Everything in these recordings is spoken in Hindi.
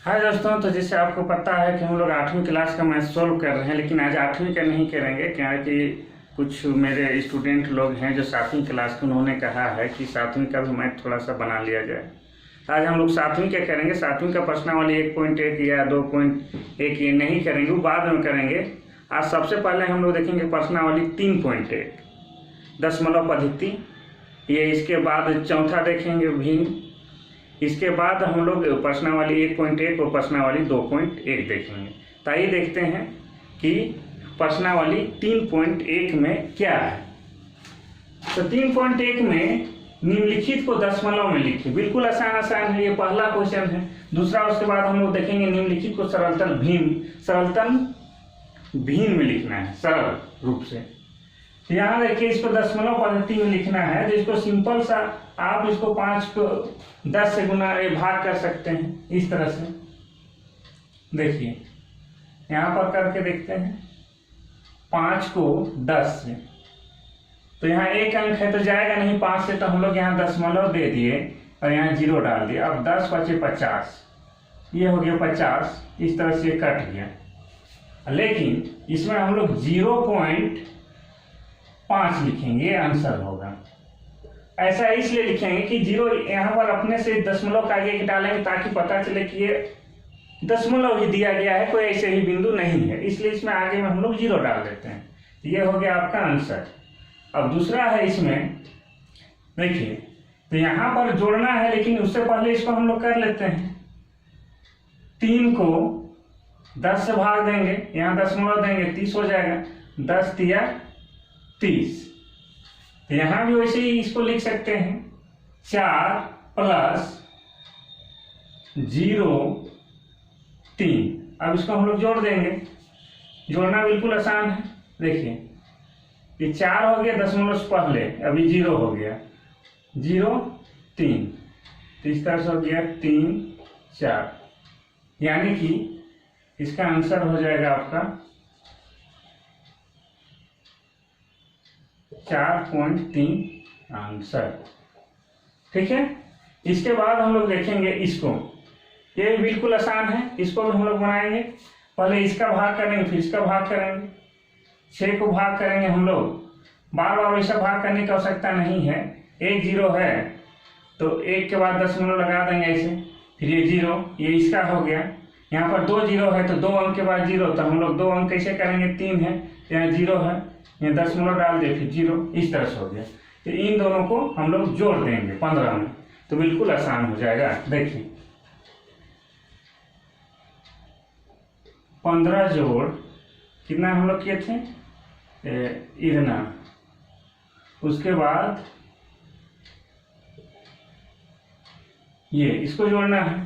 हाय दोस्तों, तो जैसे आपको पता है कि हम लोग 8वीं क्लास का मैथ सोल्व कर रहे हैं, लेकिन आज 8वीं का नहीं करेंगे क्योंकि कुछ मेरे स्टूडेंट लोग हैं जो 7वीं क्लास के, उन्होंने कहा है कि 7वीं का भी मैथ थोड़ा सा बना लिया जाए। आज हम लोग 7वीं का करेंगे। 7वीं का प्रश्नावली 1.1 या 2.1 ये नहीं करेंगे, वो बाद में करेंगे। आज सबसे पहले हम लोग देखेंगे प्रश्नावली 3.1 दशमलव पद्धति, ये इसके बाद चौथा देखेंगे भिन्न। इसके बाद हम लोग प्रश्नावली 1.1 और प्रश्नावली 2.1 देखेंगे। तो आइए देखते हैं कि प्रश्नावली 3.1 में क्या है। तो 3.1 में निम्नलिखित को दशमलव में लिखिए। बिल्कुल आसान है, ये पहला क्वेश्चन है। दूसरा, उसके बाद हम लोग देखेंगे निम्नलिखित को सरलतल भिन्न में लिखना है, सरल रूप से। तो यहाँ देखिए, इसको दशमलव पद्धति में लिखना है। तो इसको सिंपल सा आप इसको 5 को 10 से गुना भाग कर सकते हैं, इस तरह से। देखिए यहाँ पर करके देखते हैं 5 को 10 से। तो यहाँ एक अंक है तो जाएगा नहीं 5 से, तो हम लोग यहाँ दशमलव दे दिए और यहाँ 0 डाल दिया। अब 10 बचे 50, ये हो गया 50। इस तरह से कट गया, लेकिन इसमें हम लोग 0.5 लिखेंगे, आंसर होगा। ऐसा इसलिए लिखेंगे कि 0 यहाँ पर अपने से दशमलव का आगे डालेंगे ताकि पता चले कि ये दशमलव ही दिया गया है, कोई ऐसे ही बिंदु नहीं है, इसलिए इसमें आगे में हम लोग 0 डाल देते हैं। ये हो गया आपका आंसर। अब दूसरा है, इसमें देखिए, तो यहाँ पर जोड़ना है, लेकिन उससे पहले इसको हम लोग कर लेते हैं। 3 को 10 से भाग देंगे, यहाँ दशमलव देंगे, 30 हो जाएगा। 10 तिया 30। तो यहाँ भी वैसे ही इसको लिख सकते हैं, 4 + 0 3। अब इसको हम लोग जोड़ देंगे। जोड़ना बिल्कुल आसान है। देखिए, ये 4 हो गया दशमलव से पहले, अभी 0 हो गया, 0 3। तो इस तरह से हो गया 3 4, यानी कि इसका आंसर हो जाएगा आपका 4.3 आंसर। ठीक है। इसके बाद हम लोग देखेंगे इसको, ये भी बिल्कुल आसान है। इसको भी हम लोग बनाएंगे। पहले इसका भाग करेंगे, फिर इसका भाग करेंगे। 6 को भाग करेंगे हम लोग। बार बार वैसा भाग करने की आवश्यकता नहीं है। एक 0 है तो 1 के बाद दशमलव लगा देंगे ऐसे, फिर ये 0, ये इसका हो गया। यहाँ पर 2 0 है तो 2 अंक के बाद 0, तो हम लोग 2 अंक कैसे करेंगे, 3 है, यहाँ 0 है, यहाँ दशमलव डाल दे, फिर 0, इस तरह से हो गया। तो इन दोनों को हम लोग जोड़ देंगे 15 में, तो बिल्कुल आसान हो जाएगा। देखिए 15 जोड़ कितना हम लोग किए थे, इतना। उसके बाद ये इसको जोड़ना है,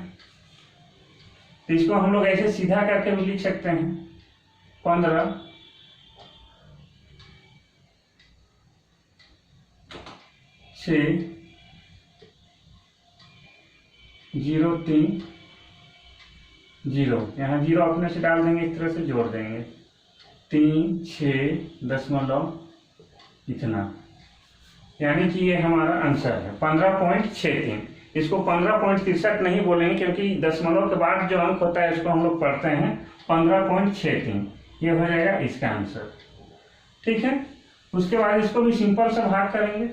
तो इसको हम लोग ऐसे सीधा करके भी लिख सकते हैं। 15 6 0 3 0, यहाँ 0 अपने से डाल देंगे, इस तरह से जोड़ देंगे। 3 6 दशमलव इतना, यानी कि ये हमारा आंसर है 15.63। इसको 15.63 नहीं बोलेंगे, क्योंकि दशमलव के बाद जो अंक होता है उसको हम लोग पढ़ते हैं 15.63। ये हो जाएगा इसका आंसर। ठीक है। उसके बाद इसको भी सिंपल से भाग करेंगे।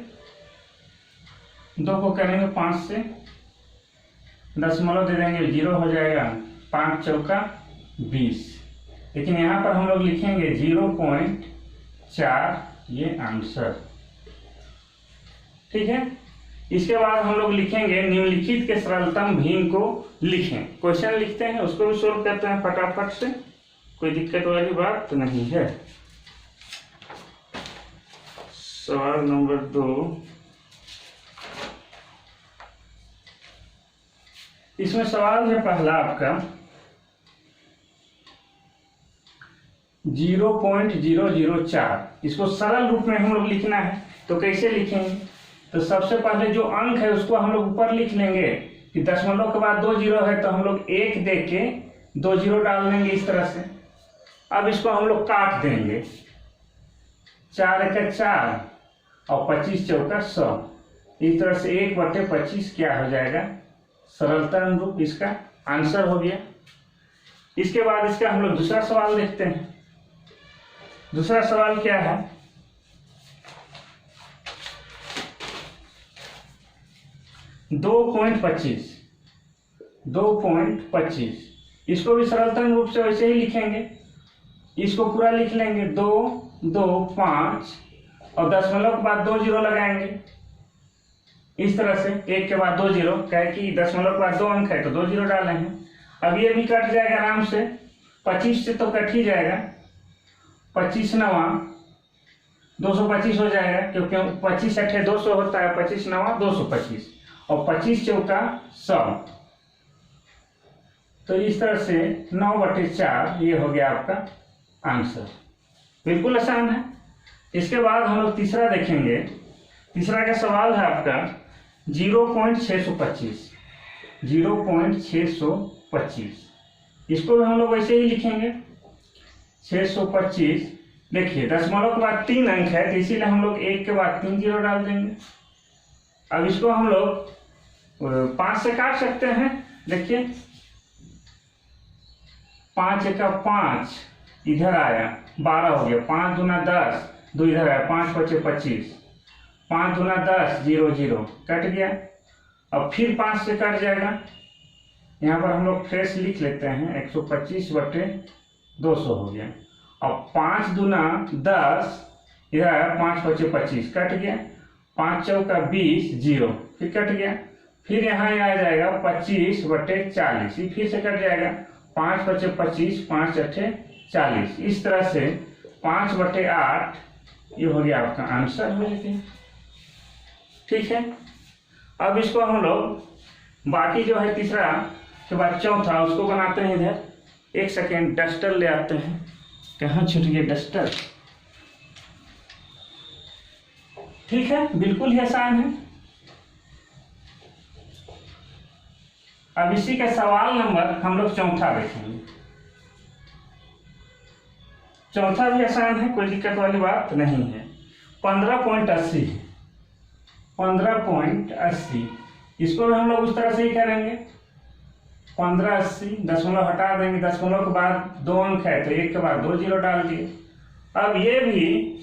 2 को करेंगे 5 से, दशमलव दे देंगे, 0 हो जाएगा। 5 चौका 20, लेकिन यहाँ पर हम लोग लिखेंगे 0.4, ये आंसर। ठीक है। इसके बाद हम लोग लिखेंगे निम्नलिखित के सरलतम भिन्न को लिखें। क्वेश्चन लिखते हैं, उसको भी सोल्व करते हैं फटाफट से, कोई दिक्कत वाली बात तो नहीं है। सवाल नंबर 2, इसमें सवाल है पहला आपका 0.004। इसको सरल रूप में हम लोग लिखना है, तो कैसे लिखेंगे। तो सबसे पहले जो अंक है उसको हम लोग ऊपर लिख लेंगे, कि दशमलव के बाद 2 0 है तो हम लोग 1 दे के 2 0 डाल देंगे, इस तरह से। अब इसको हम लोग काट देंगे, 4 × 4 और 25 चौका 100। इस तरह से 1/25 क्या हो जाएगा, सरलता अनुरूप इसका आंसर हो गया। इसके बाद इसका हम लोग दूसरा सवाल देखते हैं। दूसरा सवाल क्या है, 2.25 इसको भी सरलतम रूप से वैसे ही लिखेंगे। इसको पूरा लिख लेंगे 2, 2, 5 और दशमलव के बाद 2 जीरो लगाएंगे इस तरह से, एक के बाद 2 जीरो, कहे कि दशमलव के बाद 2 अंक है तो 2 जीरो डाले हैं। अब ये भी कट जाएगा आराम से, 25 से तो कट ही जाएगा, 25 नवा 225 हो जाएगा, क्योंकि 25 अठे 200 होता है, 25 नवा 225 और 25 चौका 100। तो इस तरह से 9/4 ये हो गया आपका आंसर। बिल्कुल आसान है। इसके बाद हम लोग तीसरा देखेंगे। तीसरा का सवाल है आपका 0.625। इसको भी हम लोग वैसे ही लिखेंगे 625। देखिए दशमलव के बाद 3 अंक है, तो इसीलिए हम लोग 1 के बाद 3 जीरो डाल देंगे। अब इसको हम लोग 5 से काट सकते हैं। देखिए 5 एका 5, इधर आया 12 हो गया, 5 दूना 10, 2 इधर आया, 5 पचे 25, 5 दूना 10, 0 0 कट गया। अब फिर 5 से कट जाएगा, यहाँ पर हम लोग फ्रेश लिख लेते हैं 125/200 हो गया। अब 5 दूना 10, इधर आया 5 पचे 25 कट गया, 5 चौका 20, 0 फिर कट गया। फिर यहाँ आ जाएगा 25/40, ये फिर से कट जाएगा, 5 पचे 25, 5 अठे 40। इस तरह से 5/8 ये हो गया आपका आंसर हो जाएगा। ठीक है। अब इसको हम लोग बाकी जो है तीसरा के बाद चौथा उसको बनाते हैं। इधर 1 सेकेंड डस्टर ले आते हैं, कहाँ छूट गया डस्टर। ठीक है, बिल्कुल ही आसान है। अब इसी का सवाल नंबर हम लोग चौथा देखेंगे। चौथा भी आसान है, कोई दिक्कत वाली बात नहीं है। 15.80 है, 15.80 इसको भी हम लोग उस तरह से ही करेंगे। 1580 दशमलव हटा देंगे, दशमलव के बाद 2 अंक है तो 1 के बाद 2 जीरो डाल दिए। अब ये भी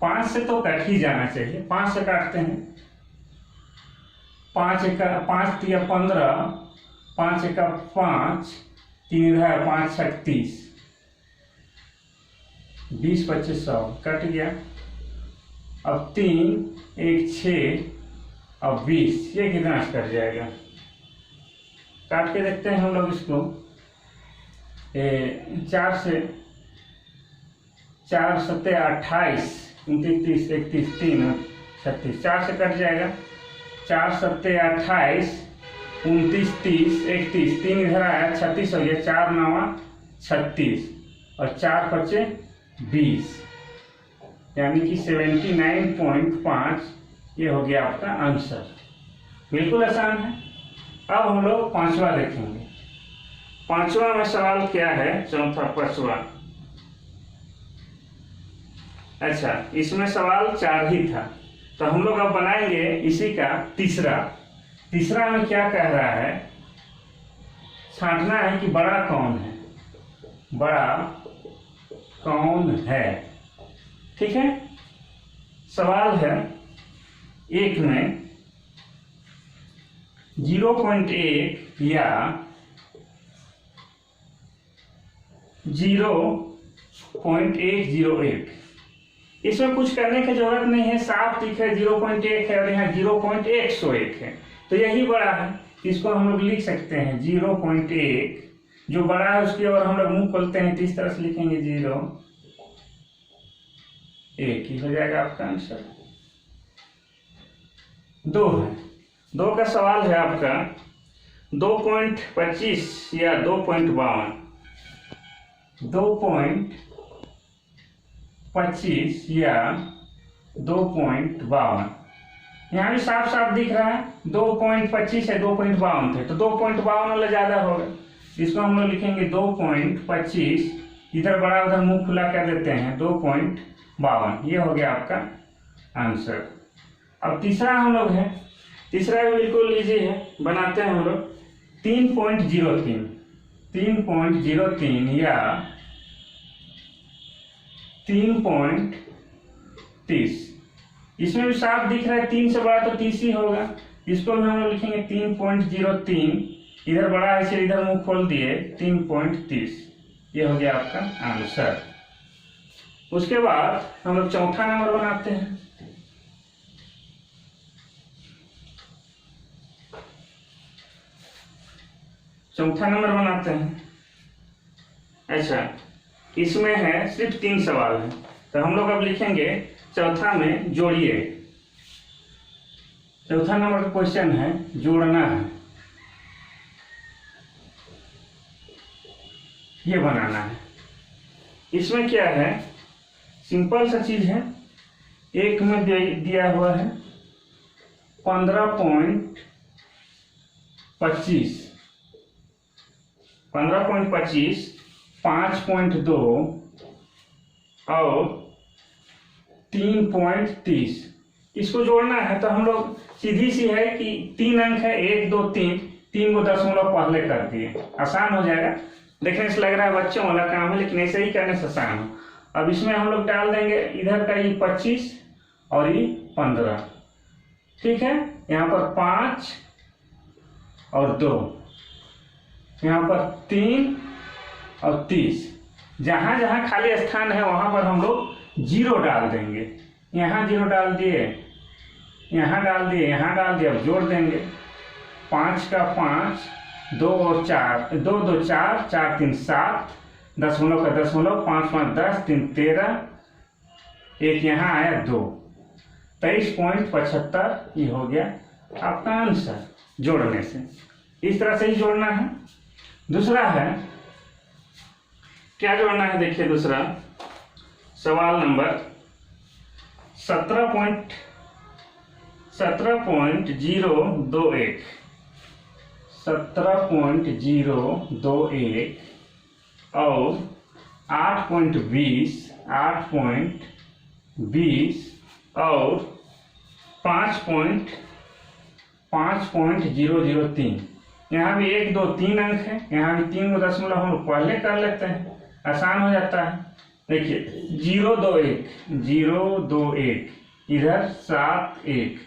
5 से तो कट ही जाना चाहिए, 5 से काटते हैं। 5 एका 5 तिया 15, 5 एका 5, 3 इधर 5 छक 30, 20 25 100 कट गया। अब 3 1 6 अब 20, ये कितना कट जाएगा, काट के देखते हैं हम लोग इसको। 4 से 4 सत्ते 28, 29 30 31 3 36, 4 से कट जाएगा। 4 सत्ते 28, 29 30 31, 3 इधर आया 36 हो गया, 4 नवा 36 और 4 पचे 20, यानी कि 79.5 ये हो गया आपका आंसर। बिल्कुल आसान है। अब हम लोग पांचवा देखेंगे। पांचवा में सवाल क्या है, चौथा पांचवा। अच्छा, इसमें सवाल 4 ही था, तो हम लोग अब बनाएंगे इसी का तीसरा। तीसरा में क्या कह रहा है, छांटना है कि बड़ा कौन है, बड़ा कौन है। ठीक है। सवाल है 1 में 0.1 या 0.101। इसमें कुछ करने की जरूरत नहीं है, साफ दिख है 0.1 है और यहाँ 0.101 है, तो यही बड़ा है। इसको हम लोग लिख सकते हैं 0.1, जो बड़ा है उसकी ओर हम लोग मुंह खोलते हैं तो इस तरह से लिखेंगे 0.1 ही हो जाएगा आपका आंसर। 2 है, 2 का सवाल है आपका 2.25 या 2.52। 2.25 या 2.52, यहाँ भी साफ साफ दिख रहा है 2.25 है, 2.52 थे तो 2.52 वाला ज्यादा होगा। इसको हम लोग लिखेंगे 2.25, इधर बड़ा उधर मुंह खुला कर देते हैं 2.52, ये हो गया आपका आंसर। अब तीसरा हम लोग है, तीसरा भी बिल्कुल इजी है, बनाते हैं हम लोग 3.03। 3.03 या 3.30। इसमें भी साफ दिख रहा है 3 से बड़ा तो 30 ही होगा। इसको भी हम लोग लिखेंगे 3.03, इधर बड़ा है इसलिए इधर मुंह खोल दिए 3.30। ये हो गया आपका आंसर। उसके बाद हम लोग चौथा नंबर बनाते हैं। चौथा नंबर बनाते हैं। अच्छा, इसमें है सिर्फ 3 सवाल है, तो हम लोग अब लिखेंगे चौथा में जोड़िए। चौथा नंबर का क्वेश्चन है जोड़ना है, ये बनाना है। इसमें क्या है, सिंपल सा चीज है। एक में दिया हुआ है 15.25, 15.25, 5.2 और 3.30। इसको जोड़ना है तो हम लोग सीधी सी है कि 3 अंक है, 1 2 3, 3 को दशमलव पहले कर दिए, आसान हो जाएगा। देखने से लग रहा है बच्चों वाला काम है, लेकिन ऐसे ही करने से आसान हो। अब इसमें हम लोग डाल देंगे इधर का ये 25 और ये 15, ठीक है। यहाँ पर 5 और 2, यहाँ पर 3 और 30। जहां जहां खाली स्थान है वहां पर हम लोग 0 डाल देंगे। यहाँ 0 डाल दिए, यहाँ डाल दिए, यहाँ डाल दिए। अब जोड़ देंगे 5 का 5, 2 और 4, 2 2 4, 4 3 7, दशमलव का दशमलव, 5 5 10, 3 13, एक यहाँ आया 2, 23.75। ये हो गया आपका आंसर जोड़ने से। इस तरह से ही जोड़ना है। दूसरा है, क्या जोड़ना है देखिए। दूसरा सवाल नंबर 17.021 17.021 और 8.20 और 5.003। यहाँ भी 1 2 3 अंक है, यहाँ भी 3 को दशमलव हम पहले कर लेते हैं, आसान हो जाता है। देखिए 021 इधर 7 1,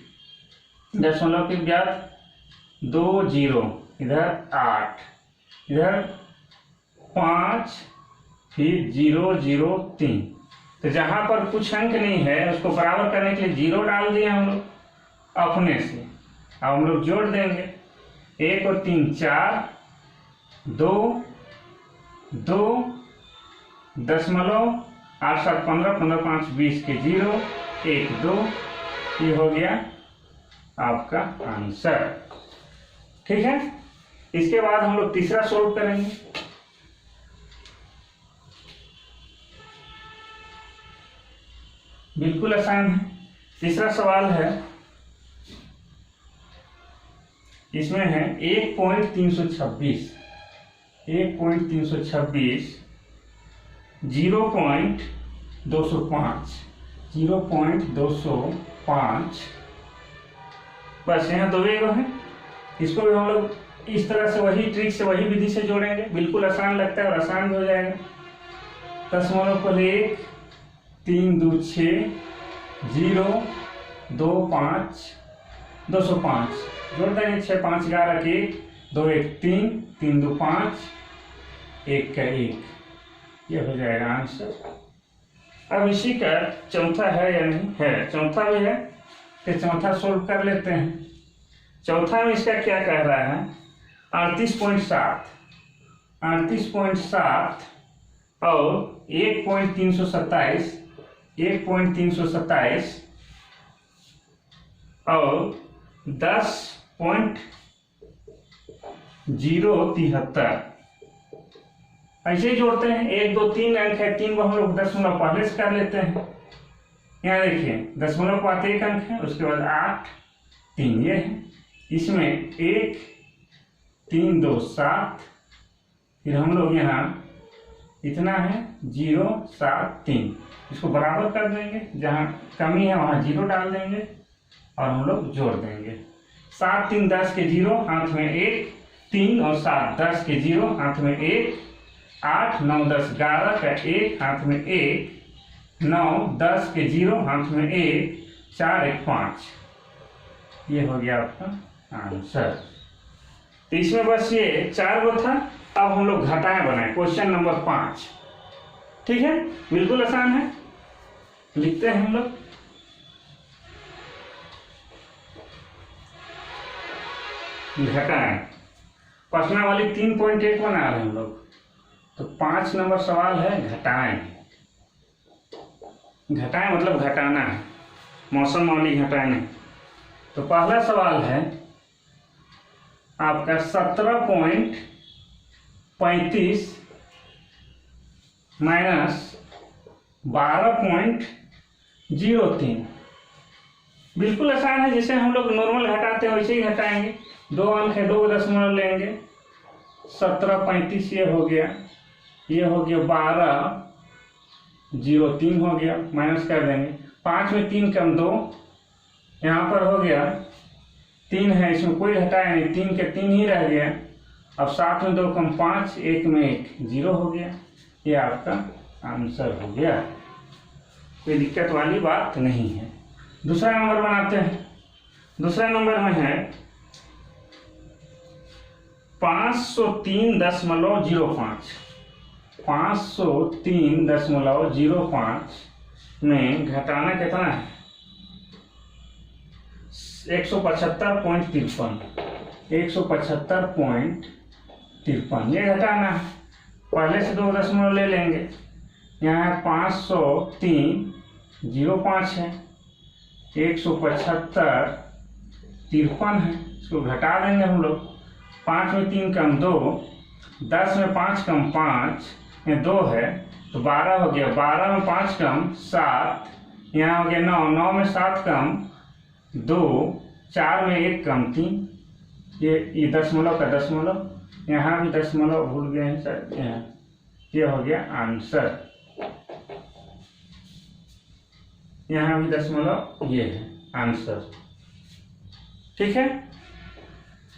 दशमलव के बाद 2 0, इधर 8, इधर 5, फिर 0 0 3। तो जहां पर कुछ अंक नहीं है उसको बराबर करने के लिए 0 डाल दिए हम लोग अपने से। अब हम लोग जोड़ देंगे 1 और 3 4, 2 2, दशमलव 8 7 15, 15 5 20 के 0 1 2। ये हो गया आपका आंसर, ठीक है। इसके बाद हम लोग तीसरा सोल्व करेंगे। बिल्कुल आसान है। तीसरा सवाल है, इसमें है 1.326 0.205 बस यहाँ 2 है। इसको भी हम लोग इस तरह से वही ट्रिक से वही विधि से जोड़ेंगे। बिल्कुल आसान लगता है और आसान भी हो जाएगा। दशमलव पहले 1 3 2 6 0 2 5 205 जोड़ देंगे। 6 5 11 1 2 1 3 3 2 5 1 का 1। ये हो जाएगा आंसर। अब इसी का चौथा है या नहीं है, चौथा भी है, तो चौथा सोल्व कर लेते हैं। चौथा में इसका क्या कह रहा है, 38.7 और 1.327 और 10.073 ऐसे ही जोड़ते हैं। 1 2 3 अंक है, 3 को हम लोग दशमलव पहले से कर लेते हैं। यहाँ देखिए दशमलव के बाद 1 अंक है, उसके बाद 8 3 ये है। इसमें 1 3 2 7, फिर हम लोग यहाँ इतना है 0 7 3, इसको बराबर कर देंगे। जहाँ कमी है वहाँ 0 डाल देंगे और हम लोग जोड़ देंगे। 7 3 10 के 0, हाथ में 1, 3 और 7 10 के 0 हाथ में 1, 8 9 10 11 का 1 हाथ में 1, 9 10 के 0 हाथ में 1, 4 1 5। ये हो गया आपका आंसर। तो इसमें बस ये 4 गो था। अब हम लोग घटाएं बनाए क्वेश्चन नंबर 5। ठीक है, बिल्कुल आसान है, लिखते हैं हम लोग। घटाएं प्रश्न वाली 3.1 बना रहे हैं हम लोग। तो 5 नंबर सवाल है घटाएं। घटाएं मतलब घटाना है, मौसम वाली घटाएं नहीं। तो पहला सवाल है आपका 17.35 माइनस 12.03। बिल्कुल आसान है, जैसे हम लोग नॉर्मल घटाते हैं वैसे ही घटाएंगे। 2 अंक है, 2 दशमलव लेंगे। 17.35 ये हो गया 12.03 हो गया, माइनस कर देंगे। 5 में 3 कम 2, यहाँ पर हो गया 3 है, इसमें कोई घटाया नहीं, 3 के 3 ही रह गया। अब 7 में 2 कम 5, 1 में 1 0 हो गया। ये आपका आंसर हो गया, कोई दिक्कत वाली बात नहीं है। दूसरा नंबर बनाते हैं। दूसरा नंबर में है 503.05। 503.05 में घटाना कितना है? 175.53। 175.53 ये घटाना है। पहले से 2 दशमलव ले लेंगे। यहाँ 503.05 है, 175.53 है, इसको घटा देंगे हम लोग। 5 में 3 कम 2, 10 में 5 कम 5, ये 2 है तो 12 हो गया। 12 में 5 कम 7, यहाँ हो गया 9, 9 में 7 कम 2, 4 में 1 कम 3, ये दशमलव का दशमलव, यहाँ भी दशमलव भूल गए हैं सर, ये हो गया आंसर। यहाँ भी दशमलव, ये है आंसर। ठीक है,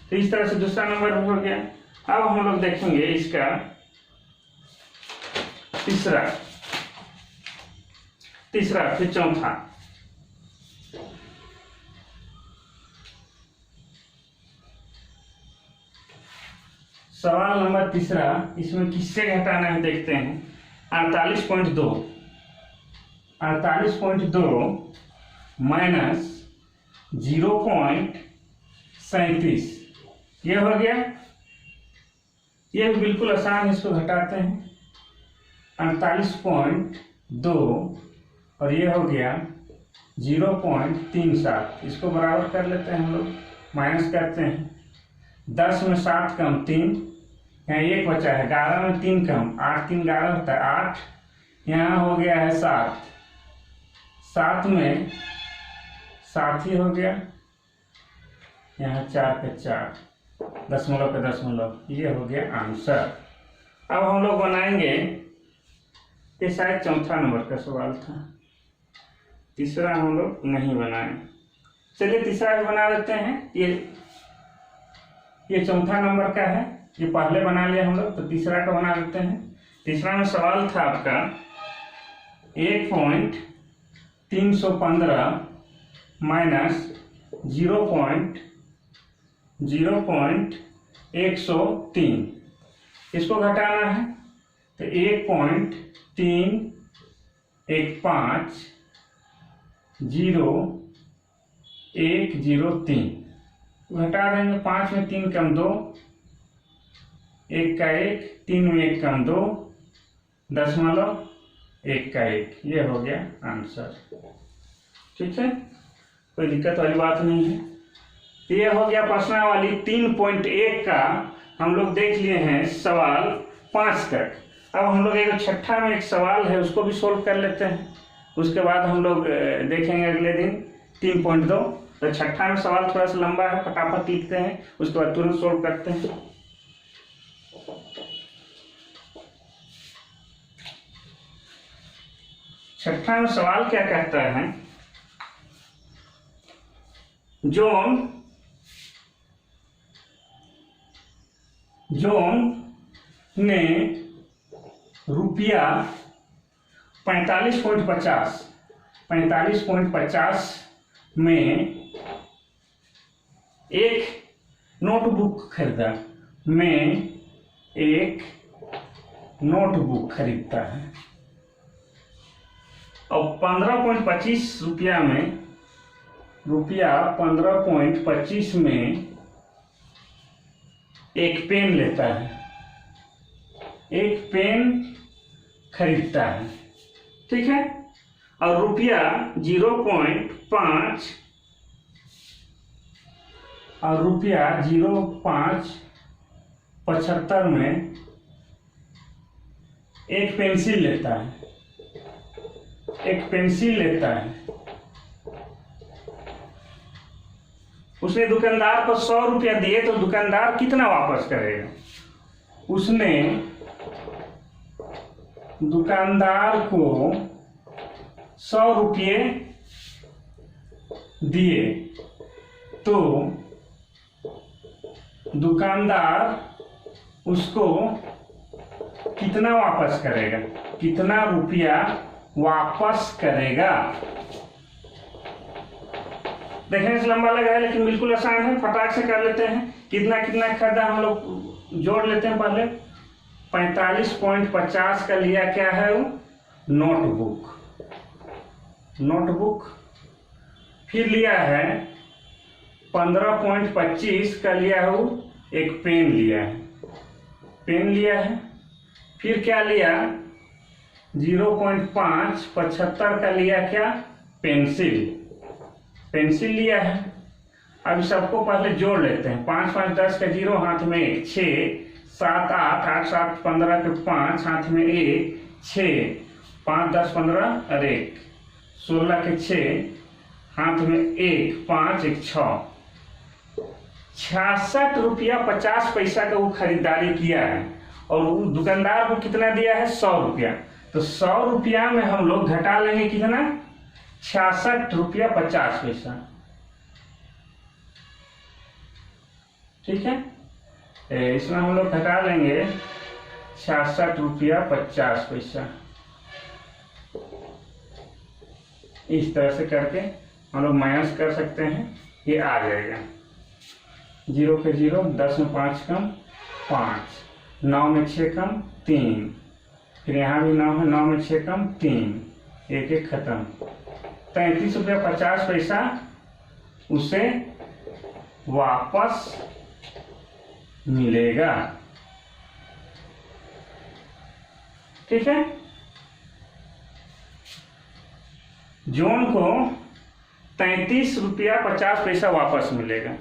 तो इस तरह से दूसरा नंबर हो गया। अब हम लोग देखेंगे इसका तीसरा फिर चौथा। सवाल नंबर तीसरा, इसमें किससे घटाना है देखते हैं। 48.2 माइनस 0.37 ये हो गया। ये बिल्कुल आसान है, इसको घटाते हैं। 48.2 और ये हो गया 0.37, इसको बराबर कर लेते हैं हम लोग, माइनस करते हैं। 10 में 7 कम 3, यहाँ 1 बचा है। 11 में 3 कम 8, 3 11 होता है 8, यहाँ हो गया है 7। 7 में 7 ही हो गया, यहाँ 4 के 4, दशमलव का दशमलव, ये हो गया आंसर। अब हम लोग बनाएंगे, ये शायद चौथा नंबर का सवाल था, तीसरा हम लोग नहीं बनाए। चलिए तीसरा भी बना देते हैं। ये चौथा नंबर का है, ये पहले बना लिया हम लोग, तो तीसरा का बना देते हैं। तीसरा में सवाल था आपका 1.315 माइनस 0.103, इसको घटाना है। तो 1.3150103 घटा देंगे। 5 में 3 कम 2, 1 का 1, 3 में 1 कम 2, दशमलव 1 का 1, ये हो गया आंसर। ठीक है, कोई दिक्कत वाली बात नहीं है। ये हो गया प्रश्न वाली 3.1 का हम लोग देख लिए हैं सवाल 5 तक। अब हम लोग एक छठा में एक सवाल है, उसको भी सोल्व कर लेते हैं। उसके बाद हम लोग देखेंगे अगले दिन 3.2। तो छठा में सवाल थोड़ा सा लंबा है, फटाफट लिखते हैं, उसके बाद तुरंत सोल्व करते हैं। छठा में सवाल क्या कहता है, जोन जोन ने रुपया 45.50 में एक नोटबुक खरीदा, में एक नोटबुक खरीदता है और 15.25 रुपया में, रुपया 15.25 में एक पेन लेता है, एक पेन खरीदता है, ठीक है। और रुपया 0.5 और रुपया 0.575 में एक पेंसिल लेता है, एक पेंसिल लेता है। उसने दुकानदार को 100 रुपया दिए तो दुकानदार कितना वापस करेगा? उसने दुकानदार को 100 रुपये दिए तो दुकानदार उसको कितना वापस करेगा? कितना रुपया वापस करेगा? देखने से लंबा लगा है लेकिन बिल्कुल आसान है, फटाक से कर लेते हैं। कितना कितना खरीदा हम लोग जोड़ लेते हैं। पहले 45.50 का लिया क्या है वो? Notebook, notebook. फिर लिया है 15.25 का लिया है वो एक पेन लिया है, पेन लिया है। फिर क्या लिया? 0.575 का लिया क्या? पेंसिल, पेंसिल लिया है। अब सबको पहले जोड़ लेते हैं। 5 5 10 का 0 हाथ में 1, 6 7 8 8 7 15 के 5 हाथ में 1, 6 5 10 15 और 1 16 के 6 हाथ में 1 5 1 6 66 रुपया 50 पैसा का वो खरीदारी किया है और वो दुकानदार को कितना दिया है? 100 रुपया। तो 100 रुपया में हम लोग घटा लेंगे कितना? 66 रुपया 50 पैसा, ठीक है। इसमें हम लोग घटा लेंगे 66 रुपया 50 पैसा। इस तरह से करके हम लोग माइनस कर सकते हैं, ये आ जाएगा। 0 के 0, 10 में 5 कम 5, 9 में 6 कम 3, फिर यहाँ भी 9 है, 9 में 6 कम 3, 1 1 खत्म। 33 रुपया 50 पैसा उसे वापस मिलेगा, ठीक है। जोन को 33 रुपया 50 पैसा वापस मिलेगा।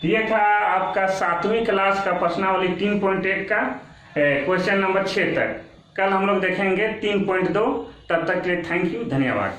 ये था आपका 7वीं क्लास का प्रश्नावली 3.1 का क्वेश्चन नंबर 6 तक। कल हम लोग देखेंगे 3.2। तब तक के लिए थैंक यू, धन्यवाद।